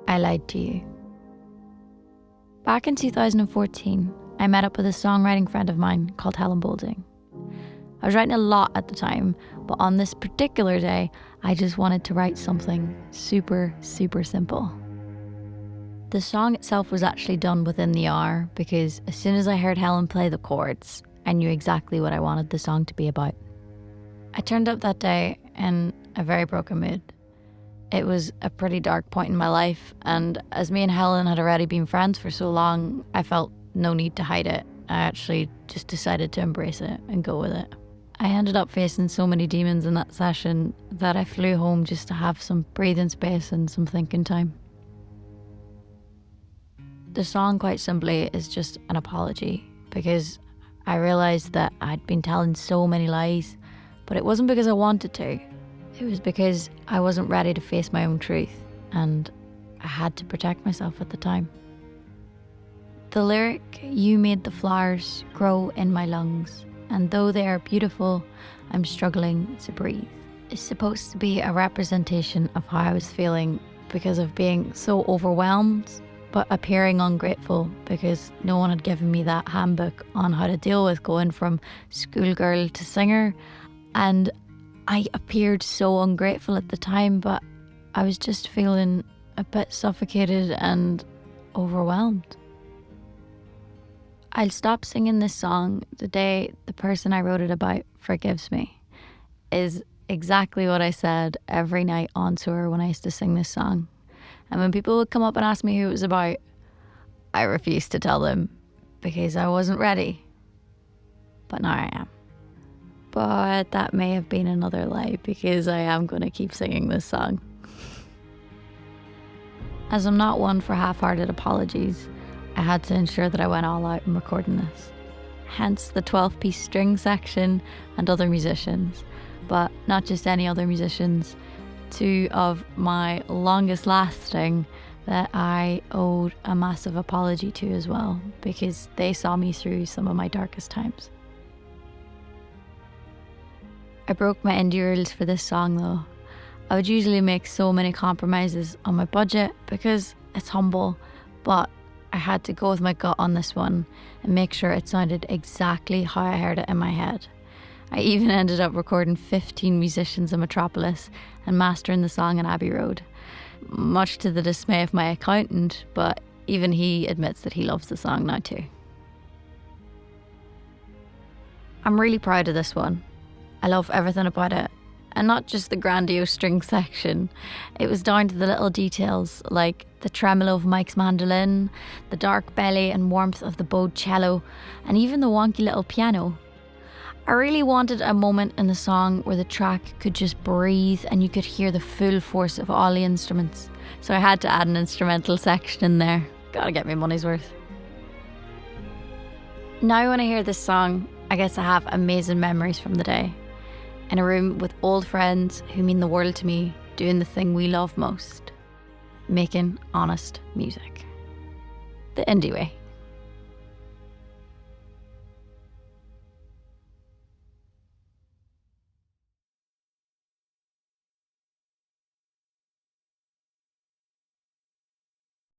I lied to you. Back in 2014, I met up with a songwriting friend of mine called Helen Boulding. I was writing a lot at the time, but on this particular day, I just wanted to write something super, super simple. The song itself was actually done within the hour because as soon as I heard Helen play the chords, I knew exactly what I wanted the song to be about. I turned up that day in a very broken mood. It was a pretty dark point in my life, and as me and Helen had already been friends for so long, I felt no need to hide it. I actually just decided to embrace it and go with it. I ended up facing so many demons in that session that I flew home just to have some breathing space and some thinking time. The song, quite simply, is just an apology because I realised that I'd been telling so many lies, but it wasn't because I wanted to. It was because I wasn't ready to face my own truth, and I had to protect myself at the time. The lyric, "You made the flowers grow in my lungs, and though they are beautiful, I'm struggling to breathe," is supposed to be a representation of how I was feeling because of being so overwhelmed, but appearing ungrateful because no one had given me that handbook on how to deal with going from schoolgirl to singer. And I appeared so ungrateful at the time, but I was just feeling a bit suffocated and overwhelmed. I'll stop singing this song the day the person I wrote it about forgives me, is exactly what I said every night on tour when I used to sing this song. And when people would come up and ask me who it was about, I refused to tell them because I wasn't ready. But now I am. But that may have been another lie because I am going to keep singing this song. As I'm not one for half-hearted apologies, I had to ensure that I went all out in recording this. Hence the 12-piece string section and other musicians, but not just any other musicians, two of my longest lasting that I owed a massive apology to as well because they saw me through some of my darkest times. I broke my indie rules for this song though. I would usually make so many compromises on my budget because it's humble, but I had to go with my gut on this one and make sure it sounded exactly how I heard it in my head. I even ended up recording 15 musicians in Metropolis and mastering the song in Abbey Road, much to the dismay of my accountant, but even he admits that he loves the song now too. I'm really proud of this one. I love everything about it, and not just the grandiose string section. It was down to the little details like the tremolo of Mike's mandolin, the dark belly and warmth of the bowed cello, and even the wonky little piano. I really wanted a moment in the song where the track could just breathe and you could hear the full force of all the instruments. So I had to add an instrumental section in there. Gotta get my money's worth. Now when I hear this song, I guess I have amazing memories from the day. In a room with old friends who mean the world to me, doing the thing we love most, making honest music. The indie way.